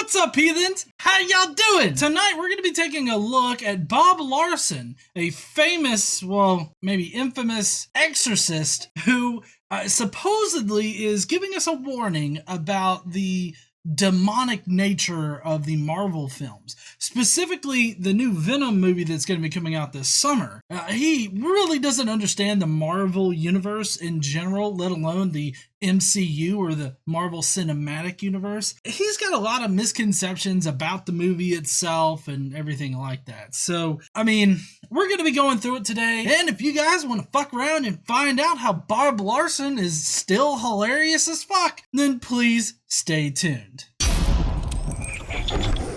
What's up, heathens? How y'all doing? Tonight, we're going to be taking a look at Bob Larson, a famous, well, maybe infamous exorcist who supposedly is giving us a warning about the demonic nature of the Marvel films, specifically the new Venom movie that's going to be coming out this summer. He really doesn't understand the Marvel universe in general, let alone the MCU or the Marvel Cinematic Universe. He's got a lot of misconceptions about the movie itself and everything like that. So, I mean, we're going to be going through it today. And if you guys want to fuck around and find out how Bob Larson is still hilarious as fuck, then please stay tuned.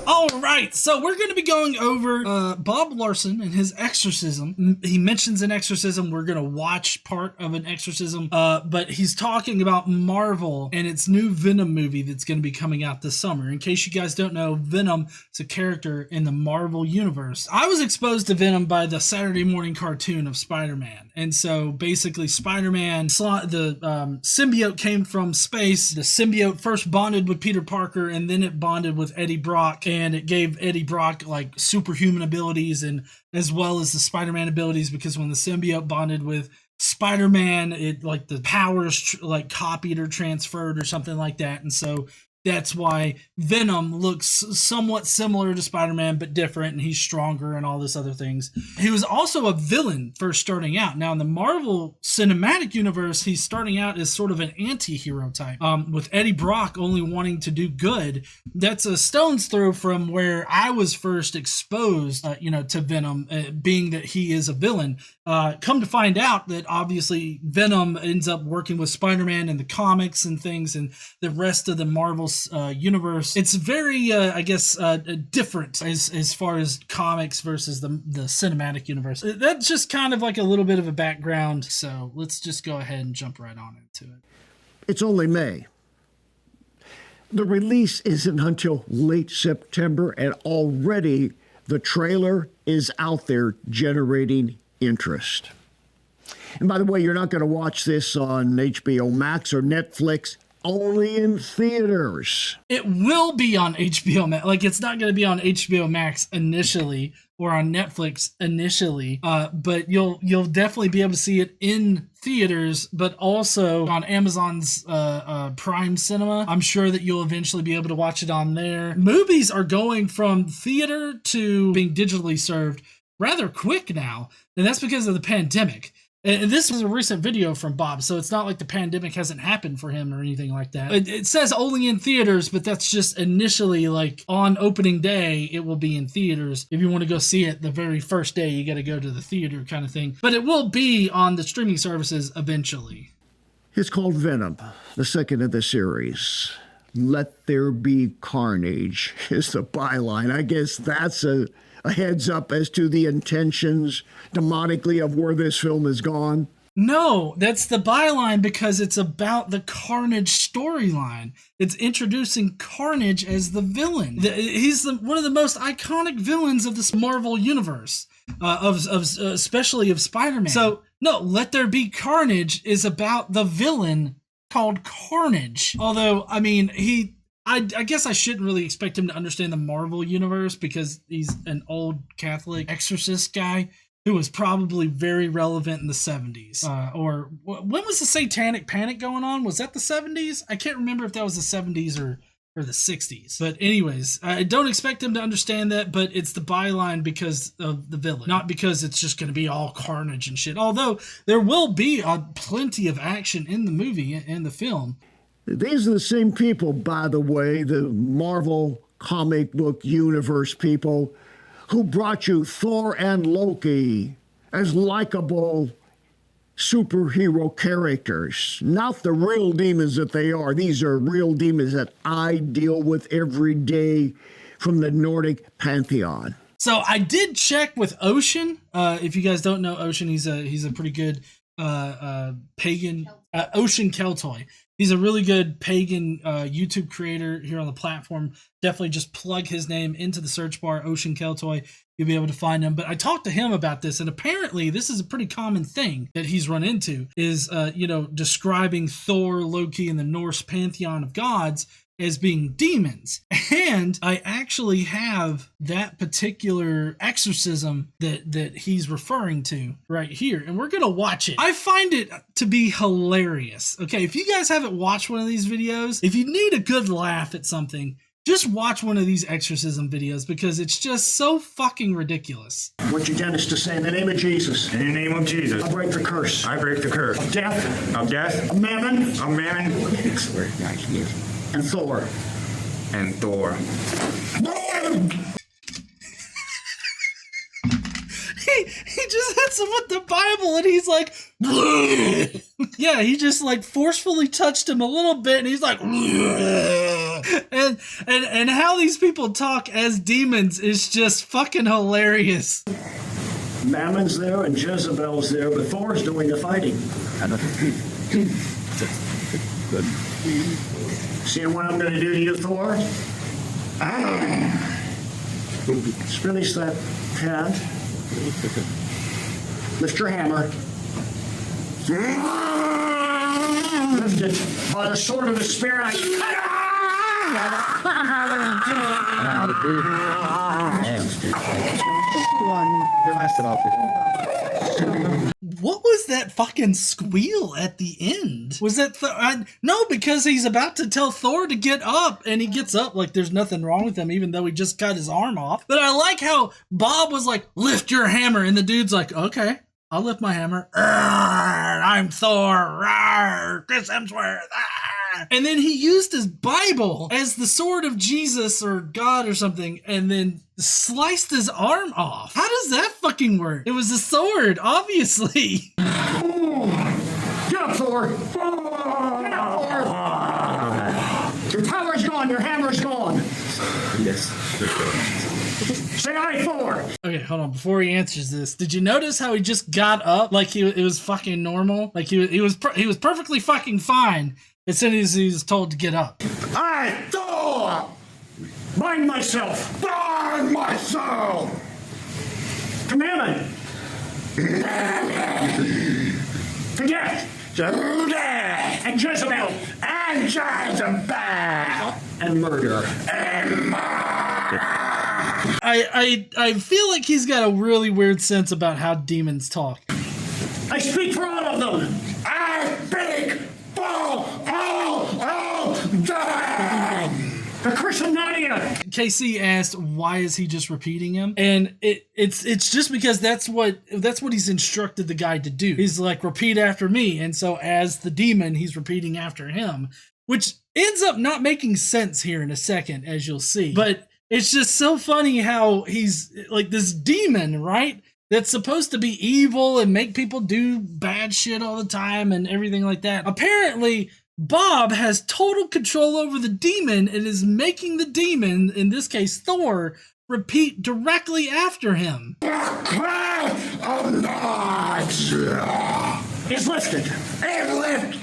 Alright, so we're going to be going over Bob Larson and his exorcism. He mentions an exorcism. We're going to watch part of an exorcism. But he's talking about Marvel and its new Venom movie that's going to be coming out this summer. In case you guys don't know, Venom is a character in the Marvel universe. I was exposed to Venom by the Saturday morning cartoon of Spider-Man. And so basically Spider-Man, the symbiote came from space. The symbiote first bonded with Peter Parker and then it bonded with Eddie Brock. And it gave Eddie Brock like superhuman abilities and as well as the Spider-Man abilities, because when the symbiote bonded with Spider-Man, it like the powers like copied or transferred or something like that. And so that's why Venom looks somewhat similar to Spider-Man, but different, and he's stronger and all this other things. He was also a villain first starting out. Now, in the Marvel Cinematic Universe, he's starting out as sort of an anti-hero type, with Eddie Brock only wanting to do good. That's a stone's throw from where I was first exposed, to Venom, being that he is a villain. Come to find out that obviously Venom ends up working with Spider-Man in the comics and things, and the rest of the Marvel universe. It's very, different as far as comics versus the cinematic universe. That's just kind of like a little bit of a background. So let's just go ahead and jump right on into it. It's only May. The release isn't until late September, and already the trailer is out there generating interest. And by the way, you're not going to watch this on HBO Max or Netflix. Only in theaters. It will be on HBO Max. Like, it's not going to be on HBO Max initially or on Netflix initially, but you'll definitely be able to see it in theaters, but also on Amazon's Prime Cinema. I'm sure that you'll eventually be able to watch it on there. Movies are going from theater to being digitally served rather quick now, and that's because of the pandemic. And this was a recent video from Bob, so it's not like the pandemic hasn't happened for him or anything like that. It says only in theaters, but that's just initially, like, on opening day, it will be in theaters. If you want to go see it the very first day, you got to go to the theater kind of thing. But it will be on the streaming services eventually. It's called Venom, the second of the series. Let there be carnage is the byline. I guess that's a heads up as to the intentions demonically of where this film has gone? No, that's the byline because it's about the Carnage storyline. It's introducing Carnage as the villain. He's one of the most iconic villains of this Marvel universe, especially of Spider-Man. So, no, Let There Be Carnage is about the villain called Carnage. Although, I mean, I guess I shouldn't really expect him to understand the Marvel universe because he's an old Catholic exorcist guy who was probably very relevant in the 70s. Or when was the Satanic Panic going on? Was that the 70s? I can't remember if that was the 70s or the 60s. But anyways, I don't expect him to understand that, but it's the byline because of the villain, not because it's just going to be all carnage and shit. Although there will be plenty of action in the movie and the film. These are the same people, by the way, the Marvel comic book universe people who brought you Thor and Loki as likable superhero characters. Not the real demons that they are. These are real demons that I deal with every day from the Nordic pantheon. So I did check with Ocean. If you guys don't know Ocean, he's a pretty good pagan Ocean Keltoy. He's a really good pagan YouTube creator here on the platform. Definitely just plug his name into the search bar, Ocean Keltoy. You'll be able to find him. But I talked to him about this, and apparently this is a pretty common thing that he's run into, is, describing Thor, Loki, and the Norse pantheon of gods as being demons. And I actually have that particular exorcism that he's referring to right here, and we're gonna watch it. I find it to be hilarious. Okay, if you guys haven't watched one of these videos, if you need a good laugh at something, just watch one of these exorcism videos because it's just so fucking ridiculous. I want you, Dennis, to say in the name of Jesus. In the name of Jesus. I break the curse. I break the curse. Of death. Of death. Of mammon. Of mammon. And Thor. And Thor. He just hits him with the Bible and he's like, yeah, he just like forcefully touched him a little bit and he's like, and how these people talk as demons is just fucking hilarious. Mammon's there and Jezebel's there, but Thor's doing the fighting. See what I'm going to do to you, Thor? Just release that hand. Lift your hammer. Lift it. By the sword of the Spirit, What was that fucking squeal at the end? Was that no, because he's about to tell Thor to get up, and he gets up like there's nothing wrong with him, even though he just cut his arm off. But I like how Bob was like, lift your hammer, and the dude's like, okay, I'll lift my hammer. I'm Thor. Chris Hemsworth. And then he used his Bible as the sword of Jesus or God or something, and then sliced his arm off. How does that fucking work? It was a sword, obviously. get up, Thor. Get up, Thor. Your power's gone. Your hammer's gone. Yes. Say aye, Thor. Okay, hold on. Before he answers this, did you notice how he just got up like it was fucking normal? Like he was perfectly fucking fine as soon as he was told to get up. I, Thor, bind myself. Bind myself. Commandment. To death. To death. And Jezebel. And Jezebel. And murder. And murder. I feel like he's got a really weird sense about how demons talk. I speak for all of them. I speak for all of them. The curse of Nadia. KC asked, why is he just repeating him? And it's just because that's what he's instructed the guy to do. He's like, repeat after me. And so as the demon, he's repeating after him, which ends up not making sense here in a second, as you'll see. But it's just so funny how he's like this demon, right? That's supposed to be evil and make people do bad shit all the time and everything like that. Apparently, Bob has total control over the demon and is making the demon, in this case Thor, repeat directly after him. It's lifted. It's lifted.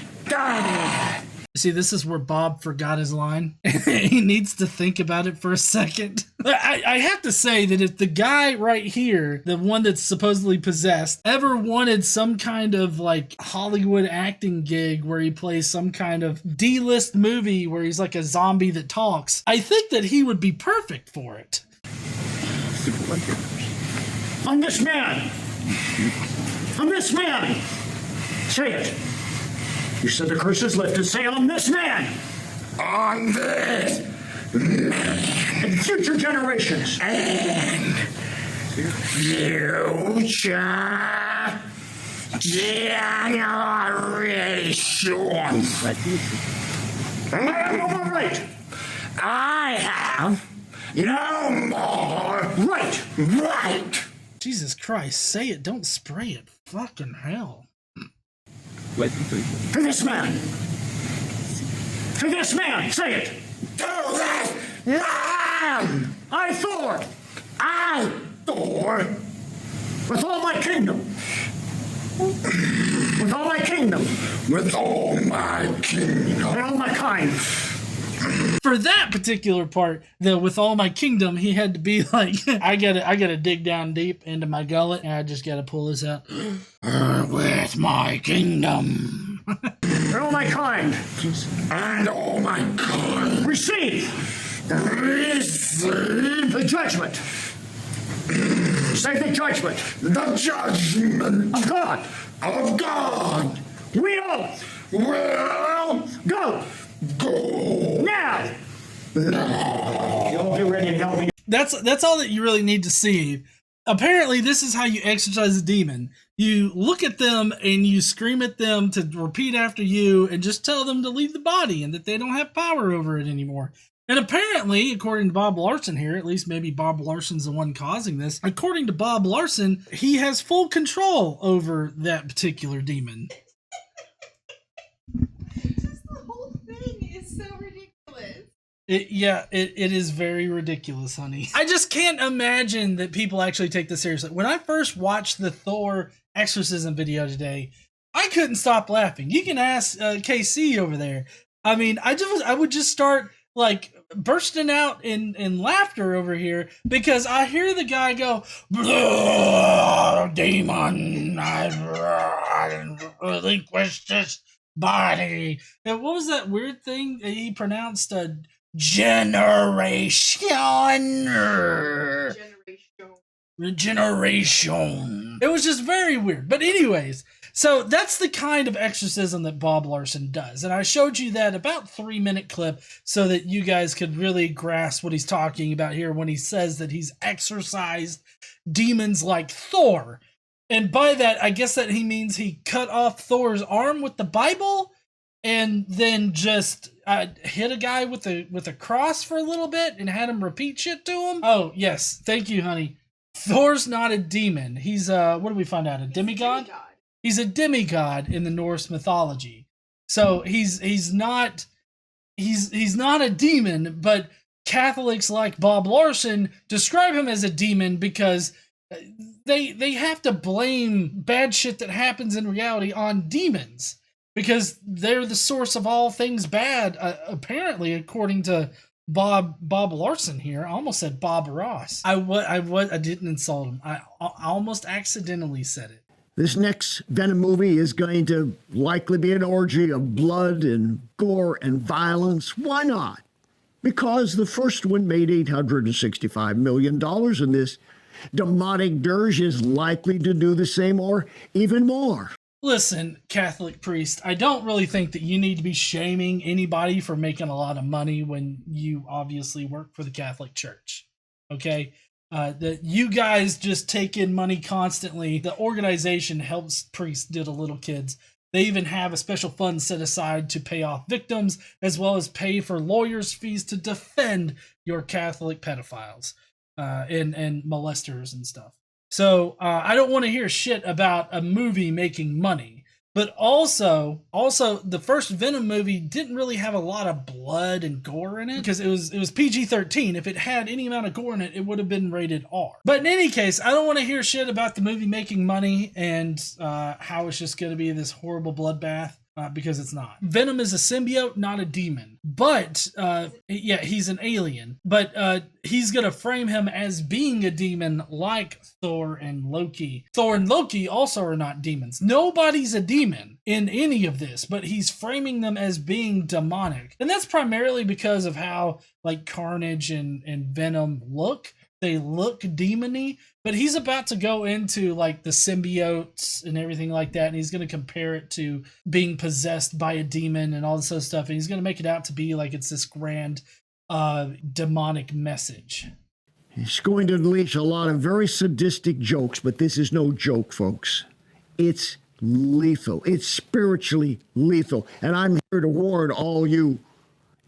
See, this is where Bob forgot his line. He needs to think about it for a second. I have to say that if the guy right here, the one that's supposedly possessed, ever wanted some kind of like Hollywood acting gig where he plays some kind of D-list movie where he's like a zombie that talks, I think that he would be perfect for it. On this man. On this man. Say it. You said the curse is lifted. Say on this man. On this man. And future generations. And future generations. I have no more right. I have no more right. Right. Jesus Christ, say it, don't spray it. Fucking hell. To this man. To this man. Say it. To this man. I, Thor. I, Thor. With all my kingdom. With all my kingdom. With all my kingdom. And all my kind. For that particular part, though, with all my kingdom, he had to be like, I gotta dig down deep into my gullet, and I just gotta pull this out. With my kingdom. And all my kind, And all my God. receive Receive the judgment. Say the judgment the judgment of God. of God. Will Will go go now. You'll be ready to help me. That's all that you really need to see. Apparently, this is how you exorcise a demon. You look at them and you scream at them to repeat after you and just tell them to leave the body and that they don't have power over it anymore. And apparently, according to Bob Larson here, at least maybe Bob Larson's the one causing this, according to Bob Larson, he has full control over that particular demon. Just the whole thing is so ridiculous. It is very ridiculous, honey. I just can't imagine that people actually take this seriously. When I first watched the Thor exorcism video today, I couldn't stop laughing. You can ask KC over there. I mean, I would just start like bursting out in laughter over here because I hear the guy go, demon, I relinquish this body. And what was that weird thing he pronounced? Generation. It was just very weird. But anyways, so that's the kind of exorcism that Bob Larson does. And I showed you that about 3-minute clip so that you guys could really grasp what he's talking about here when he says that he's exorcised demons like Thor. And by that, I guess that he means he cut off Thor's arm with the Bible and then just hit a guy with a cross for a little bit and had him repeat shit to him. Oh, yes. Thank you, honey. Thor's not a demon. He's what did we find out? A demigod? He's a demigod in the Norse mythology. So he's not a demon, but Catholics like Bob Larson describe him as a demon because they have to blame bad shit that happens in reality on demons because they're the source of all things bad, apparently, according to Bob Larson here. I almost said Bob Ross. I didn't insult him. I almost accidentally said it. This next Venom movie is going to likely be an orgy of blood and gore and violence. Why not? Because the first one made $865 million, and this demonic dirge is likely to do the same or even more. Listen, Catholic priest, I don't really think that you need to be shaming anybody for making a lot of money when you obviously work for the Catholic Church. Okay? That you guys just take in money constantly. The organization helps priests diddle little kids. They even have a special fund set aside to pay off victims, as well as pay for lawyers' fees to defend your Catholic pedophiles and molesters and stuff. So I don't want to hear shit about a movie making money. But also the first Venom movie didn't really have a lot of blood and gore in it because it was PG-13. If it had any amount of gore in it, it would have been rated R. But in any case, I don't want to hear shit about the movie making money and how it's just going to be this horrible bloodbath. Because it's not. Venom is a symbiote, not a demon. But, yeah, he's an alien. But he's going to frame him as being a demon like Thor and Loki. Thor and Loki also are not demons. Nobody's a demon in any of this, but he's framing them as being demonic. And that's primarily because of how, like, Carnage and Venom look. They look demony, but he's about to go into like the symbiotes and everything like that, and he's going to compare it to being possessed by a demon and all this other stuff, and he's going to make it out to be like it's this grand demonic message. He's going to unleash a lot of very sadistic jokes, but this is no joke, folks. It's lethal. It's spiritually lethal, and I'm here to warn all you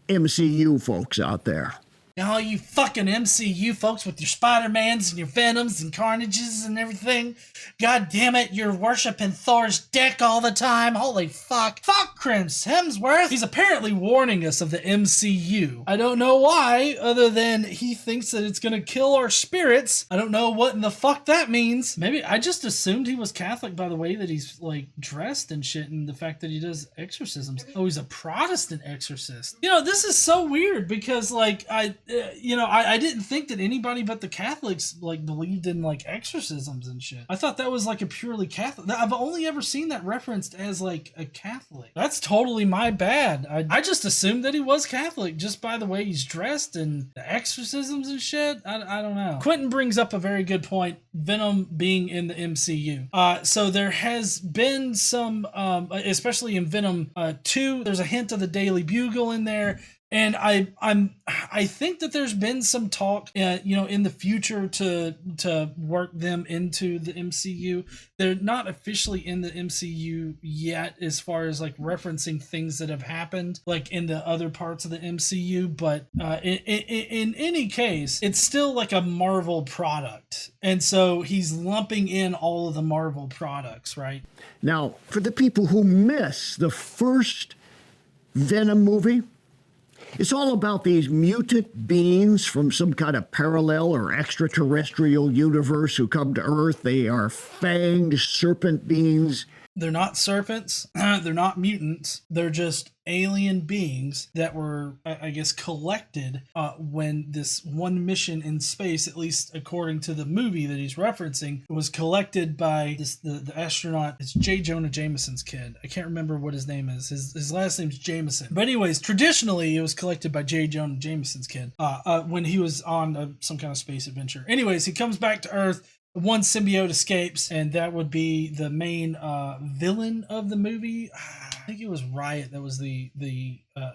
MCU folks out there. All you fucking MCU folks with your Spider-Mans and your Venoms and Carnages and everything. God damn it, you're worshiping Thor's dick all the time. Holy fuck. Fuck Chris Hemsworth. He's apparently warning us of the MCU. I don't know why, other than he thinks that it's gonna kill our spirits. I don't know what in the fuck that means. Maybe I just assumed he was Catholic by the way that he's like dressed and shit and the fact that he does exorcisms. Oh, he's a Protestant exorcist. You know, this is so weird because like I didn't think that anybody but the Catholics like believed in like exorcisms and shit. I thought that was like a purely Catholic. I've only ever seen that referenced as like a Catholic. That's totally my bad. I just assumed that he was Catholic just by the way he's dressed and the exorcisms and shit. I don't know. Quentin brings up a very good point. Venom being in the MCU. So there has been some, especially in Venom 2, there's a hint of the Daily Bugle in there. And I think that there's been some talk, in the future to work them into the MCU. They're not officially in the MCU yet, as far as like referencing things that have happened, like in the other parts of the MCU. But in any case, it's still like a Marvel product, and so he's lumping in all of the Marvel products, right? Now, for the people who miss the first Venom movie, it's all about these mutant beings from some kind of parallel or extraterrestrial universe who come to Earth. They are fanged serpent beings. They're not serpents. They're not mutants. They're just alien beings that were, I guess, collected when this one mission in space, at least according to the movie that he's referencing, was collected by the astronaut. It's J. Jonah Jameson's kid. I can't remember what his name is. His last name's Jameson. But anyways, traditionally, it was collected by J. Jonah Jameson's kid when he was on some kind of space adventure. Anyways, he comes back to Earth. One symbiote escapes, and that would be the main villain of the movie. I think it was Riot that was the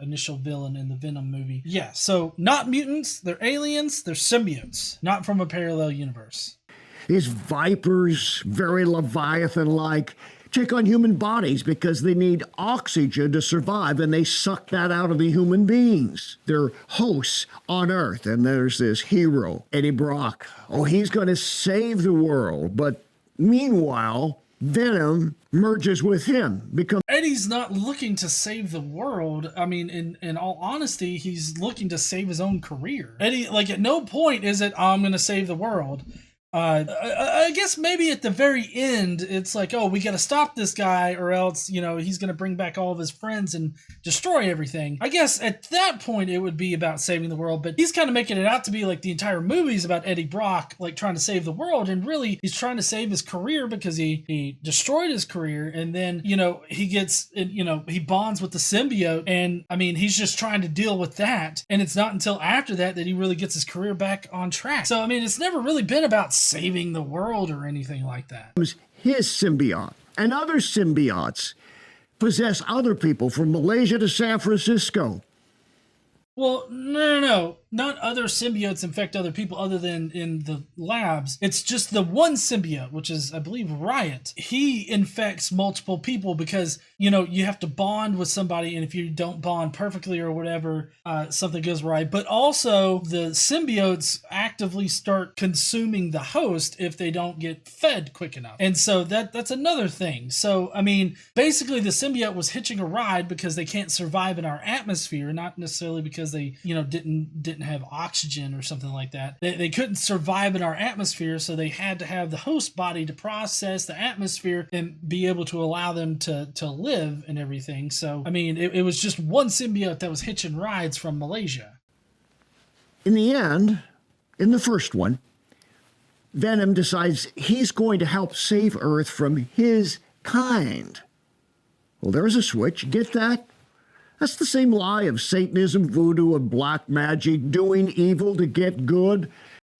initial villain in the Venom movie. Yeah, so not mutants, they're aliens, they're symbiotes, not from a parallel universe. These vipers, very Leviathan-like, take on human bodies because they need oxygen to survive, and they suck that out of the human beings. They're hosts on Earth, and there's this hero, Eddie Brock. Oh, he's going to save the world, but meanwhile, Venom merges with him. Eddie's not looking to save the world. I mean, in all honesty, he's looking to save his own career. Eddie, like, at no point is it, I'm going to save the world. I guess maybe at the very end, it's like, oh, we got to stop this guy or else, he's going to bring back all of his friends and destroy everything. I guess at that point, it would be about saving the world, but he's kind of making it out to be like the entire movie's about Eddie Brock, like trying to save the world. And really, he's trying to save his career because he destroyed his career. And then, he gets, he bonds with the symbiote. And I mean, he's just trying to deal with that. And it's not until after that he really gets his career back on track. So, I mean, it's never really been about saving the world or anything like that. His symbiote and other symbiotes possess other people from Malaysia to San Francisco. Well, no. Not other symbiotes infect other people other than in the labs. It's just the one symbiote, which is, I believe, Riot. He infects multiple people because, you have to bond with somebody, and if you don't bond perfectly or whatever, something goes right. But also, the symbiotes actively start consuming the host if they don't get fed quick enough. And so that's another thing. So, I mean, basically, the symbiote was hitching a ride because they can't survive in our atmosphere, not necessarily because they, didn't have oxygen or something like that. They couldn't survive in our atmosphere, so they had to have the host body to process the atmosphere and be able to allow them to live and everything. So, I mean, it was just one symbiote that was hitching rides from Malaysia. In the end, in the first one, Venom decides he's going to help save Earth from his kind. Well, there's a switch. Get that? That's the same lie of Satanism, voodoo, and black magic, doing evil to get good.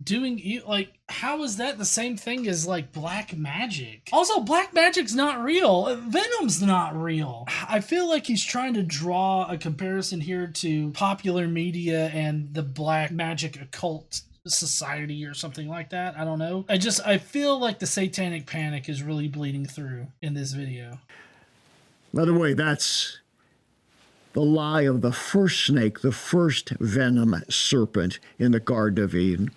Doing evil? Like, how is that the same thing as, like, black magic? Also, black magic's not real. Venom's not real. I feel like he's trying to draw a comparison here to popular media and the black magic occult society or something like that. I don't know. I feel like the satanic panic is really bleeding through in this video. By the way, that's the lie of the first snake, the first venom serpent in the Garden of Eden.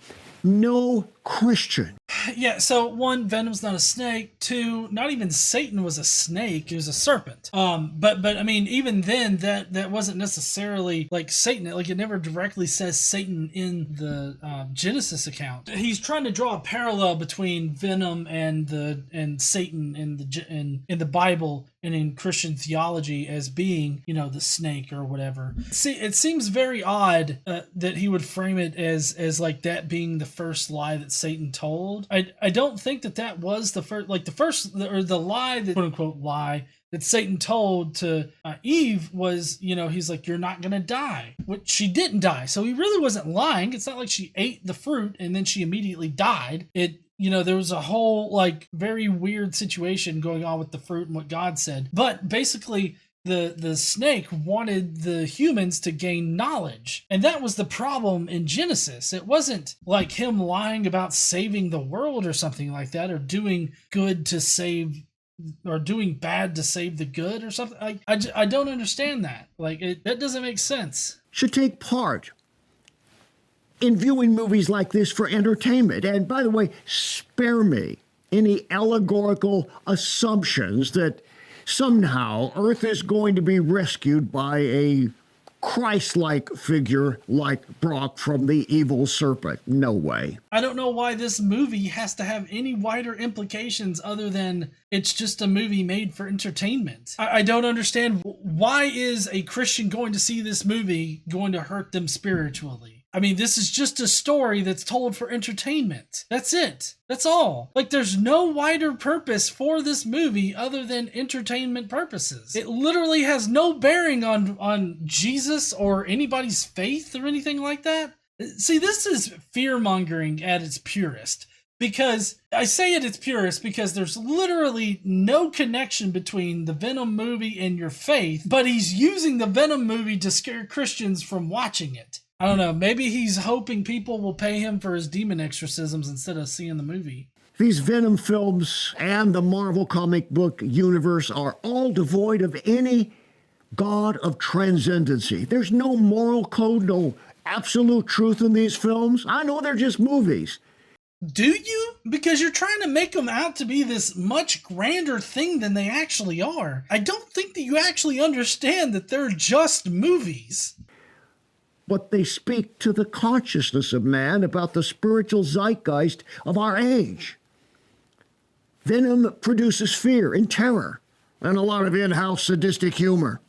No Christian Yeah, so one, Venom's not a snake. Two, not even Satan was a snake; he was a serpent. But I mean, even then, that wasn't necessarily like Satan. Like it never directly says Satan in the Genesis account. He's trying to draw a parallel between Venom and Satan in the Bible and in Christian theology as being, you know, the snake or whatever. See, it seems very odd that he would frame it as like that being the first lie that Satan told. I don't think that was the first, the lie, that quote unquote lie that Satan told to Eve was, you know, he's like, you're not gonna die, which she didn't die. So he really wasn't lying. It's not like she ate the fruit and then she immediately died. You know, there was a whole like very weird situation going on with the fruit and what God said. But basically, the snake wanted the humans to gain knowledge. And that was the problem in Genesis. It wasn't like him lying about saving the world or something like that, or doing good to save, or doing bad to save the good or something. I don't understand that. Like, that doesn't make sense. Should take part in viewing movies like this for entertainment. And by the way, spare me any allegorical assumptions that somehow Earth is going to be rescued by a Christ-like figure like Brock from the evil serpent. No way. I don't know why this movie has to have any wider implications other than it's just a movie made for entertainment. I don't understand, why is a Christian going to see this movie going to hurt them spiritually? I mean, this is just a story that's told for entertainment. That's it. That's all. Like, there's no wider purpose for this movie other than entertainment purposes. It literally has no bearing on Jesus or anybody's faith or anything like that. See, this is fear-mongering at its purest. Because I say at its purest because there's literally no connection between the Venom movie and your faith, but he's using the Venom movie to scare Christians from watching it. I don't know, maybe he's hoping people will pay him for his demon exorcisms instead of seeing the movie. These Venom films and the Marvel comic book universe are all devoid of any God of transcendency. There's no moral code, no absolute truth in these films. I know they're just movies. Do you? Because you're trying to make them out to be this much grander thing than they actually are. I don't think that you actually understand that they're just movies. But they speak to the consciousness of man about the spiritual zeitgeist of our age. Venom produces fear and terror, and a lot of in-house sadistic humor.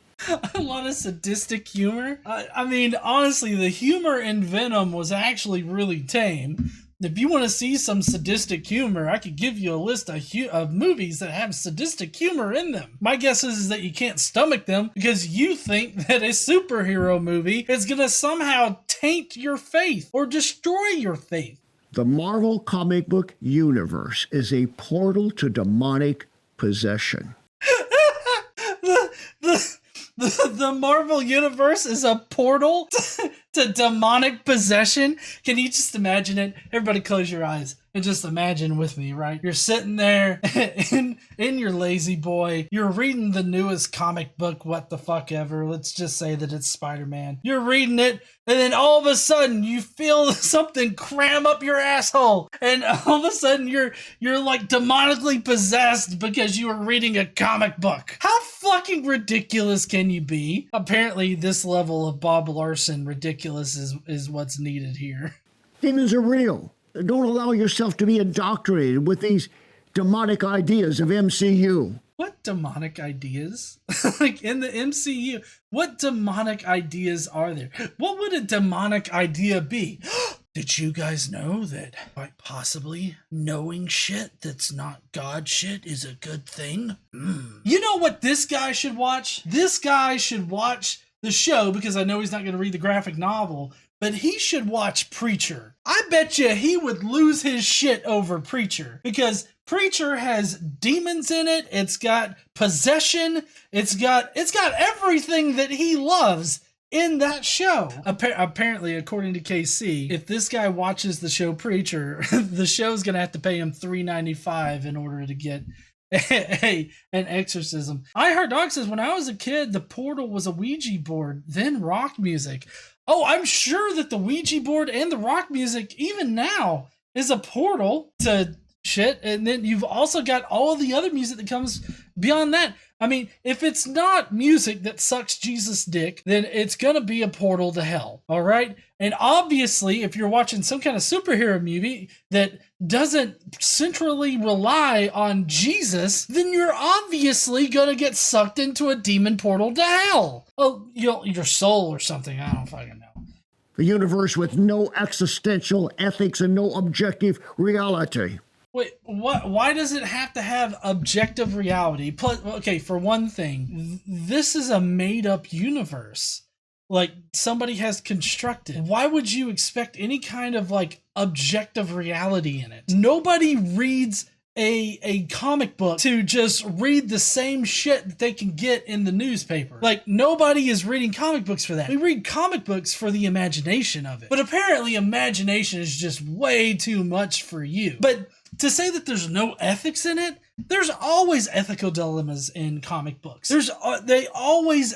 A lot of sadistic humor? I mean, honestly, the humor in Venom was actually really tame. If you want to see some sadistic humor, I could give you a list of movies that have sadistic humor in them. My guess is that you can't stomach them because you think that a superhero movie is going to somehow taint your faith or destroy your faith. The Marvel comic book universe is a portal to demonic possession. The Marvel universe is a portal to demonic possession. Can you just imagine it? Everybody close your eyes and just imagine with me, right? You're sitting there in your lazy boy. You're reading the newest comic book, what the fuck ever. Let's just say that it's Spider-Man. You're reading it, and then all of a sudden you feel something cram up your asshole, and all of a sudden you're like demonically possessed because you were reading a comic book. How fucking ridiculous can you be? Apparently this level of Bob Larson ridiculous is what's needed here. Demons are real. Don't allow yourself to be indoctrinated with these demonic ideas of MCU. What demonic ideas? Like in the MCU, what demonic ideas are there? What would a demonic idea be? Did you guys know that quite possibly knowing shit that's not God shit is a good thing? You know what this guy should watch? This guy should watch the show, because I know he's not going to read the graphic novel, but he should watch Preacher. I bet you he would lose his shit over Preacher, because Preacher has demons in it. It's got possession. It's got everything that he loves in that show. Apparently, according to KC, if this guy watches the show Preacher, the show's gonna have to pay him $3.95 in order to get an exorcism. I Heard Dog says, when I was a kid, the portal was a Ouija board, then rock music. Oh, I'm sure that the Ouija board and the rock music, even now, is a portal to shit, and then you've also got all the other music that comes beyond that. I mean, if it's not music that sucks Jesus' dick, then it's gonna be a portal to hell, all right? And obviously, if you're watching some kind of superhero movie that doesn't centrally rely on Jesus, then you're obviously gonna get sucked into a demon portal to hell. Oh, your soul or something, I don't fucking know. A universe with no existential ethics and no objective reality. Wait, what? Why does it have to have objective reality? Plus, okay, for one thing, this is a made-up universe. Like, somebody has constructed. Why would you expect any kind of, like, objective reality in it? Nobody reads a comic book to just read the same shit that they can get in the newspaper. Like, nobody is reading comic books for that. We read comic books for the imagination of it. But apparently imagination is just way too much for you. But to say that there's no ethics in it, there's always ethical dilemmas in comic books. They always,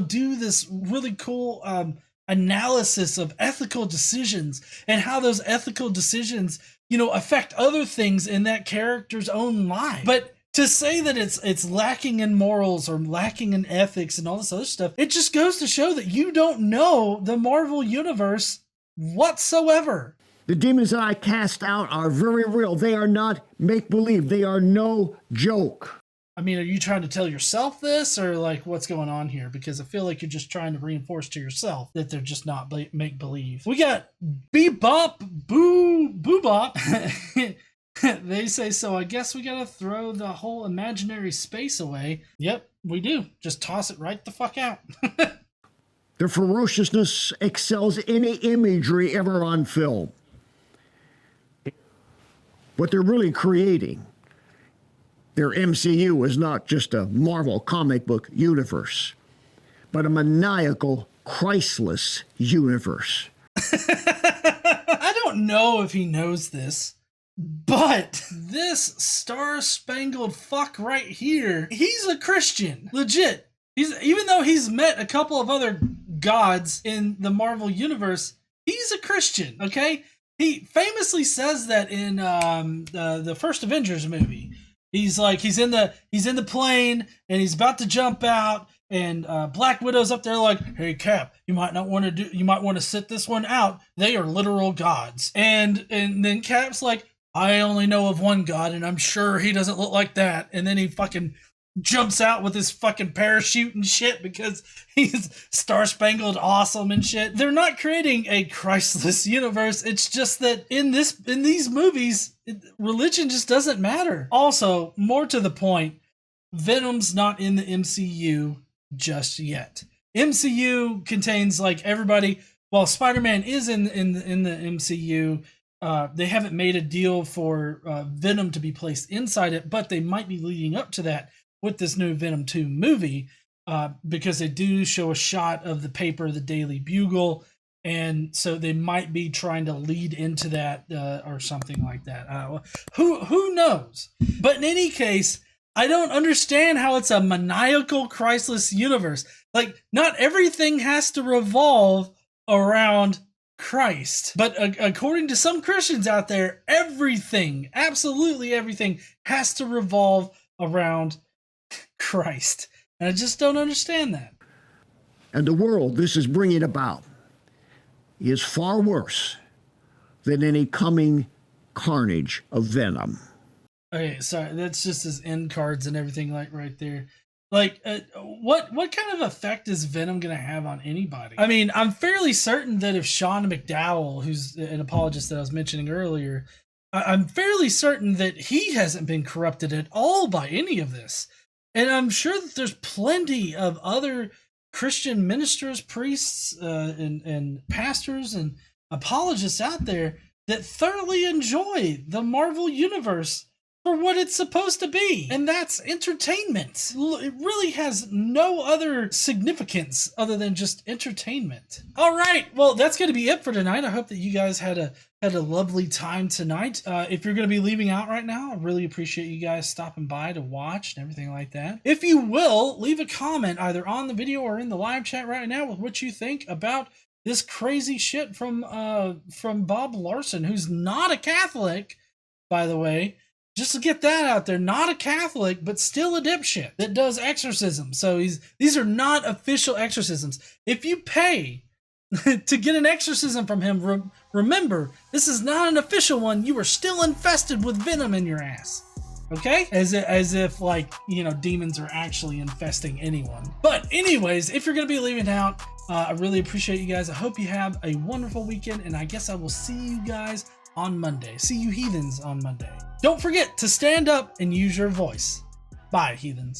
do this really cool analysis of ethical decisions and how those ethical decisions, affect other things in that character's own life. But to say that it's lacking in morals or lacking in ethics and all this other stuff, it just goes to show that you don't know the Marvel Universe whatsoever. The demons that I cast out are very real. They are not make-believe. They are no joke. I mean, are you trying to tell yourself this, or like what's going on here? Because I feel like you're just trying to reinforce to yourself that they're just not make-believe. We got Bebop, Boobop. They say, so I guess we gotta throw the whole imaginary space away. Yep, we do. Just toss it right the fuck out. Their ferociousness excels any imagery ever on film. What they're really creating, their MCU, is not just a Marvel comic book universe, but a maniacal, Christless universe. I don't know if he knows this, but this star-spangled fuck right here, he's a Christian. Legit. Even though he's met a couple of other gods in the Marvel Universe, he's a Christian, okay? He famously says that in the first Avengers movie. He's in the plane and he's about to jump out, and Black Widow's up there like, "Hey Cap, you might want to sit this one out. They are literal gods." And then Cap's like, "I only know of one god, and I'm sure he doesn't look like that." And then he fucking jumps out with his fucking parachute and shit because he's star-spangled awesome and shit. They're not creating a Christless universe. It's just that in these movies, religion just doesn't matter. Also, more to the point, Venom's not in the MCU just yet. MCU contains like everybody. While Spider-Man is in the MCU, they haven't made a deal for Venom to be placed inside it, but they might be leading up to that with this new Venom 2 movie, because they do show a shot of the paper, the Daily Bugle, and so they might be trying to lead into that or something like that. Who knows? But in any case, I don't understand how it's a maniacal, Christless universe. Like, not everything has to revolve around Christ. But according to some Christians out there, everything, absolutely everything, has to revolve around Christ. And I just don't understand that. And the world this is bringing about is far worse than any coming carnage of Venom. Okay, sorry, that's just his end cards and everything, like right there. Like, what kind of effect is Venom gonna have on anybody? I mean, I'm fairly certain that if Sean McDowell, who's an apologist that I was mentioning earlier, I'm fairly certain that he hasn't been corrupted at all by any of this. And I'm sure that there's plenty of other Christian ministers, priests, and pastors and apologists out there that thoroughly enjoy the Marvel Universe for what it's supposed to be, and that's entertainment. It really has no other significance other than just entertainment. All right, well, that's going to be it for tonight. I hope that you guys had a lovely time tonight. If you're going to be leaving out right now, I really appreciate you guys stopping by to watch and everything like that. If you will, leave a comment either on the video or in the live chat right now with what you think about this crazy shit from Bob Larson, who's not a Catholic, by the way. Just to get that out there, not a Catholic, but still a dipshit that does exorcism. So these are not official exorcisms. If you pay to get an exorcism from him, remember, this is not an official one. You are still infested with venom in your ass. Okay? As if, like, you know, demons are actually infesting anyone. But anyways, if you're going to be leaving out, I really appreciate you guys. I hope you have a wonderful weekend, and I guess I will see you guys on Monday. See you heathens on Monday. Don't forget to stand up and use your voice. Bye, heathens.